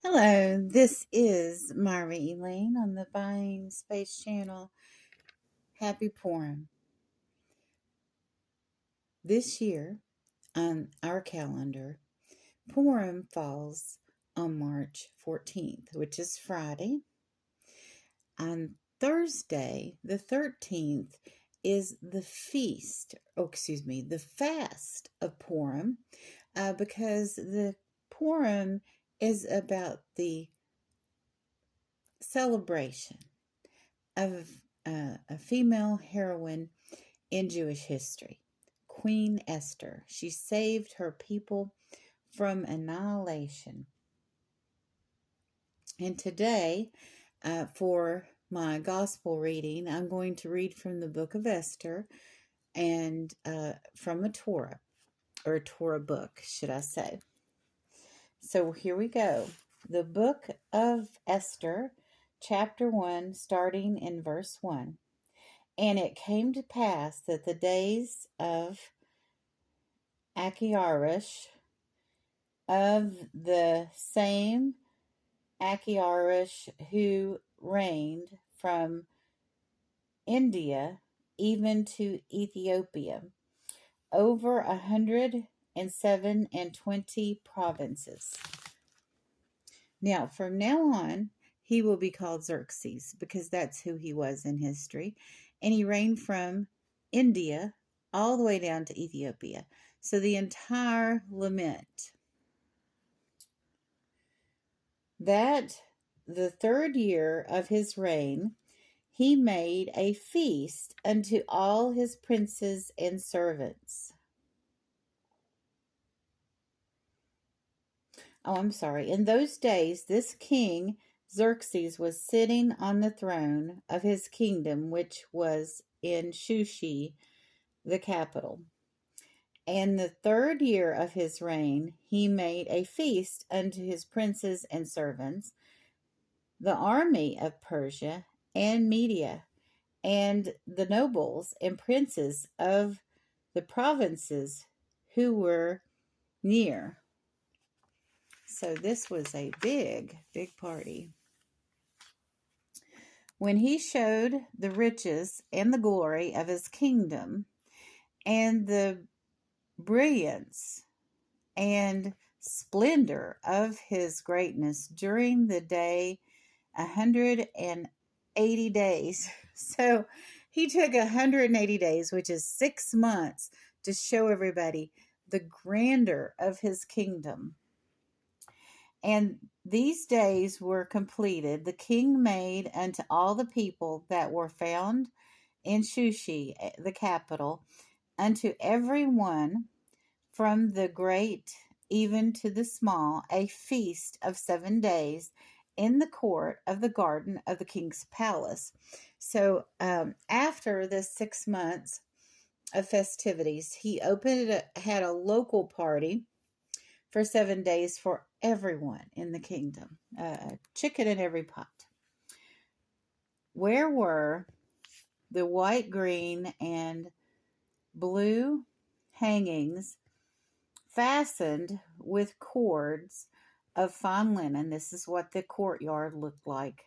Hello, this is Myra Elaine on the Buying Space Channel. Happy Purim. This year, on our calendar, Purim falls on March 14th, which is Friday. On Thursday, the 13th, is the the fast of Purim, because the Purim is about the celebration of a female heroine in Jewish history, Queen Esther. She saved her people from annihilation. And today, for my gospel reading, I'm going to read from the book of Esther and from a Torah, or a Torah book, should I say. So here we go. The book of Esther, chapter 1, starting in verse 1. And it came to pass that the days of Achaiah, of the same Achaiah who reigned from India even to Ethiopia, over 127 provinces. Now, from now on, he will be called Xerxes, because that's who he was in history. And he reigned from India all the way down to Ethiopia. So the entire lament. That the third year of his reign, he made a feast unto all his princes and servants. In those days, this king Xerxes was sitting on the throne of his kingdom, which was in Shushi, the capital. And the third year of his reign, he made a feast unto his princes and servants, the army of Persia and Media, and the nobles and princes of the provinces who were near. So this was a big, big party. When he showed the riches and the glory of his kingdom, and the brilliance and splendor of his greatness during the day 180 days. So he took 180 days, which is 6 months, to show everybody the grandeur of his kingdom. And these days were completed. The king made unto all the people that were found in Shushi, the capital, unto every one, from the great even to the small, a feast of 7 days in the court of the garden of the king's palace. So after the 6 months of festivities, he had a local party for 7 days for everyone in the kingdom, chicken in every pot. Where were the white, green, and blue hangings fastened with cords of fine linen? This is what the courtyard looked like.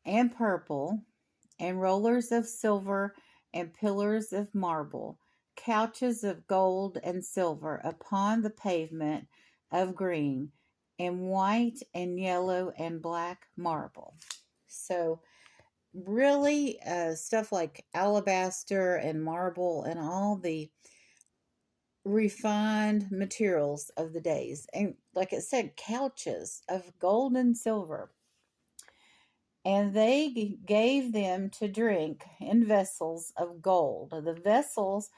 And purple, and rollers of silver, and pillars of marble, couches of gold and silver upon the pavement of green, and white and yellow and black marble. So really stuff like alabaster and marble and all the refined materials of the days. And like it said, couches of gold and silver. And they gave them to drink in vessels of gold, the vessels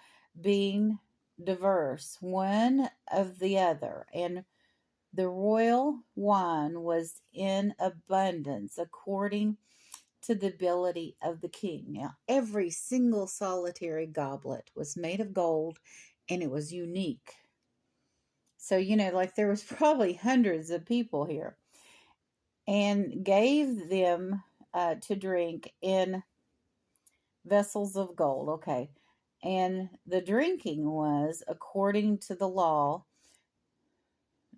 being diverse, one of the other. And the royal wine was in abundance, according to the ability of the king. Now, every single solitary goblet was made of gold, and it was unique. So, like there was probably hundreds of people here. And gave them to drink in vessels of gold. Okay. And the drinking was according to the law,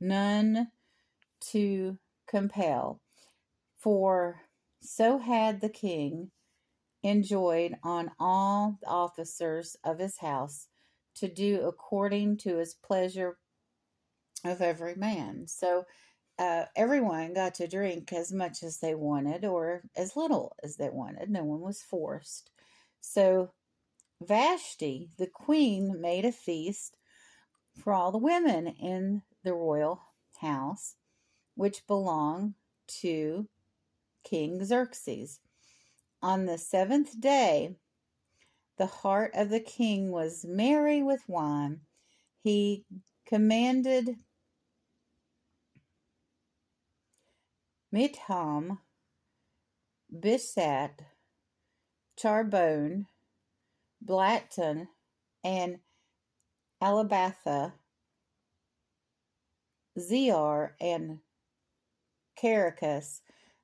none to compel, for so had the king enjoined on all the officers of his house to do according to his pleasure of every man. So everyone got to drink as much as they wanted or as little as they wanted. No one was forced. So Vashti, the queen, made a feast for all the women in the royal house, which belonged to King Xerxes. On the seventh day, the heart of the king was merry with wine. He commanded Mitham, Bishat, Charbon, Blatton, and Alabatha, Zear, and Caracas,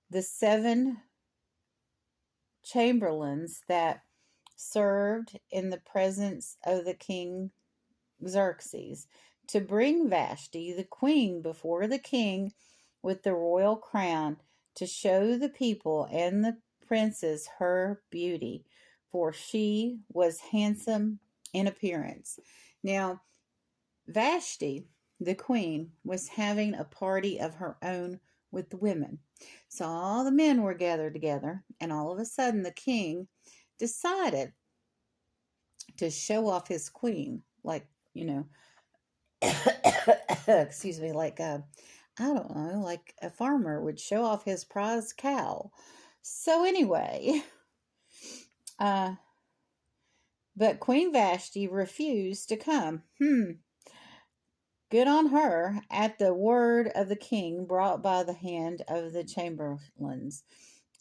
the 7 chamberlains that served in the presence of the king Xerxes, to bring Vashti, the queen, before the king with the royal crown, to show the people and the princes her beauty, for she was handsome in appearance. Now, Vashti, the queen, was having a party of her own with the women. So all the men were gathered together, and all of a sudden the king decided to show off his queen, like, excuse me, like I don't know, like a farmer would show off his prize cow. So anyway, but Queen Vashti refused to come. Good on her, at the word of the king brought by the hand of the chamberlains.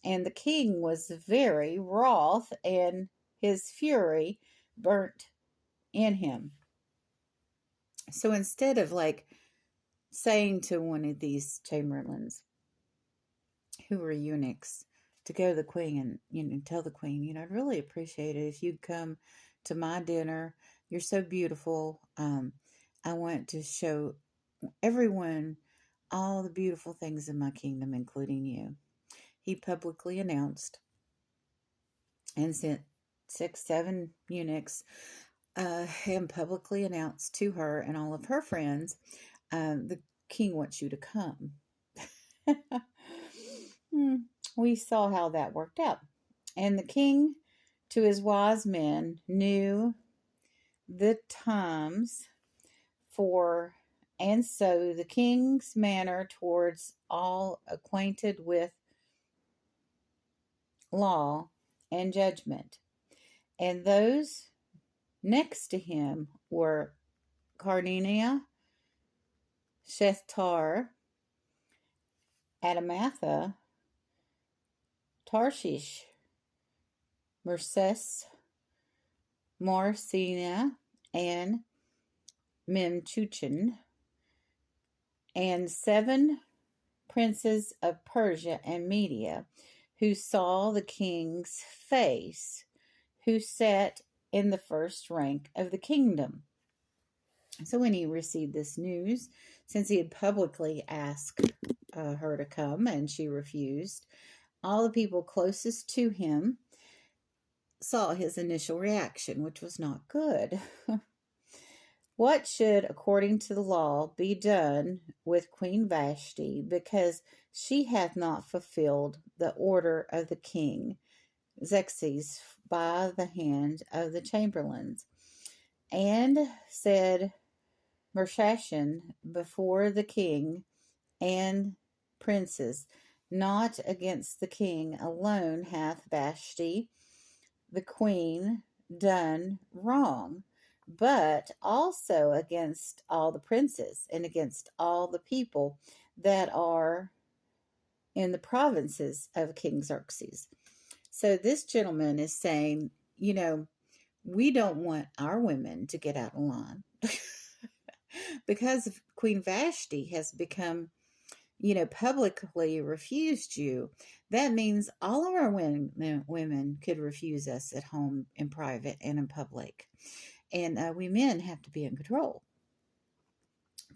And the king was very wroth, and his fury burnt in him. So instead of like saying to one of these chamberlains, who were eunuchs, to go to the queen and tell the queen, I'd really appreciate it if you'd come to my dinner. You're so beautiful. I want to show everyone all the beautiful things in my kingdom, including you. He publicly announced and sent 6, 7 eunuchs and publicly announced to her and all of her friends, the king wants you to come. We saw how that worked out. And the king, to his wise men, knew the times and so the king's manner towards all acquainted with law and judgment. And those next to him were Carnenia, Shethar, Adamatha, Tarshish, Merces, Marcina, and Memchuchin, and 7 princes of Persia and Media, who saw the king's face, who sat in the first rank of the kingdom. So when he received this news, since he had publicly asked her to come and she refused, all the people closest to him saw his initial reaction, which was not good. What should, according to the law, be done with Queen Vashti, because she hath not fulfilled the order of the king Xerxes by the hand of the chamberlains? And said Mershashan before the king and princes, not against the king alone hath Vashti, the queen, done wrong, but also against all the princes and against all the people that are in the provinces of King Xerxes. So this gentleman is saying, we don't want our women to get out of line because Queen Vashti has become, publicly refused you. That means all of our women could refuse us at home, in private, and in public. And we men have to be in control.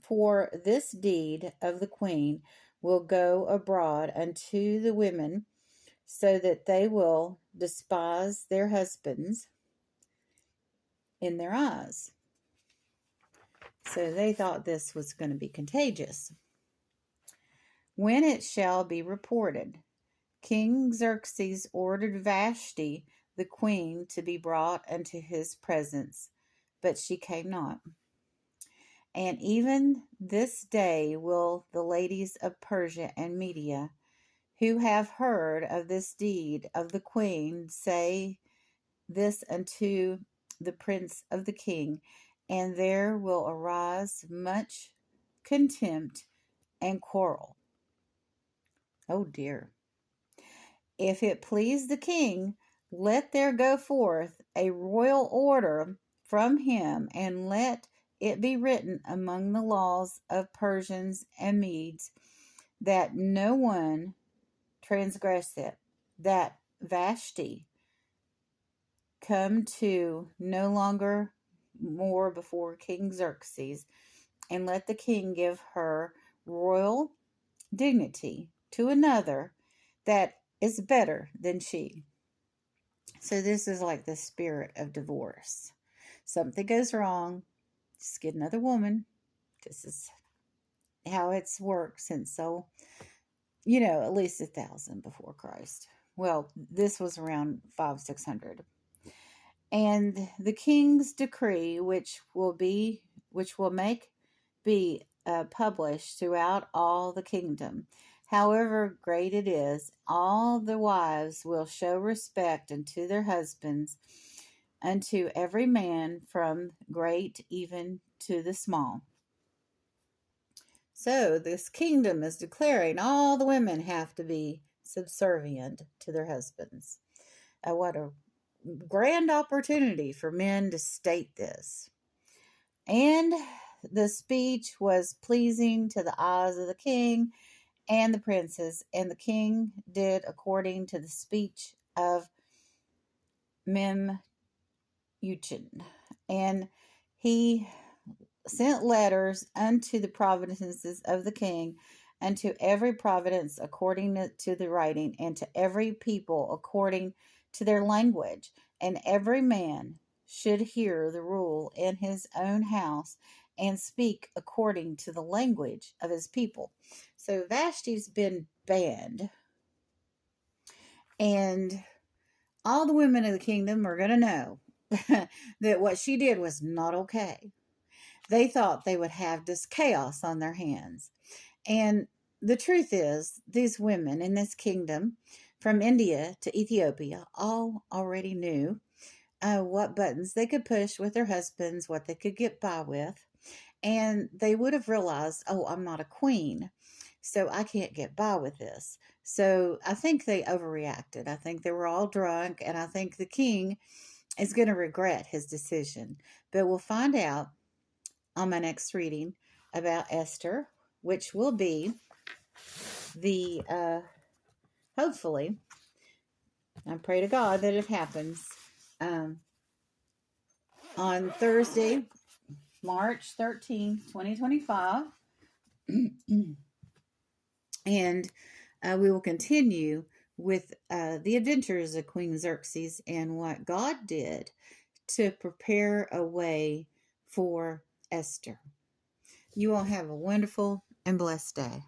For this deed of the queen will go abroad unto the women, so that they will despise their husbands in their eyes. So they thought this was going to be contagious. When it shall be reported, King Xerxes ordered Vashti the queen to be brought unto his presence, but she came not. And even this day will the ladies of Persia and Media, who have heard of this deed of the queen, say this unto the prince of the king, and there will arise much contempt and quarrel. Oh dear. If it please the king, let there go forth a royal order from him, and let it be written among the laws of Persians and Medes, that no one transgress it, that Vashti come to no longer more before King Xerxes, and let the king give her royal dignity to another that is better than she. So this is like the spirit of divorce. Something goes wrong, just get another woman. This is how it's worked since at least 1,000 before Christ. Well, this was around 500-600. And the king's decree, which will make be published throughout all the kingdom, however great it is, all the wives will show respect unto their husbands, unto every man, from great even to the small. So this kingdom is declaring all the women have to be subservient to their husbands. What a grand opportunity for men to state this. And the speech was pleasing to the eyes of the king and the princes, and the king did according to the speech of Memucan. And he sent letters unto the provinces of the king, and to every province according to the writing, and to every people according to their language, and every man should hear the rule in his own house, and speak according to the language of his people. So Vashti's been banned, and all the women of the kingdom are going to know that what she did was not okay. They thought they would have this chaos on their hands. And the truth is, these women in this kingdom, from India to Ethiopia, all already knew what buttons they could push with their husbands, what they could get by with. And they would have realized, oh, I'm not a queen, so I can't get by with this. So I think they overreacted. I think they were all drunk, and I think the king is going to regret his decision. But we'll find out on my next reading about Esther, which will be the, hopefully, I pray to God that it happens, on Thursday, March 13th, 2025. And we will continue with the adventures of Queen Xerxes and what God did to prepare a way for Esther. You all have a wonderful and blessed day.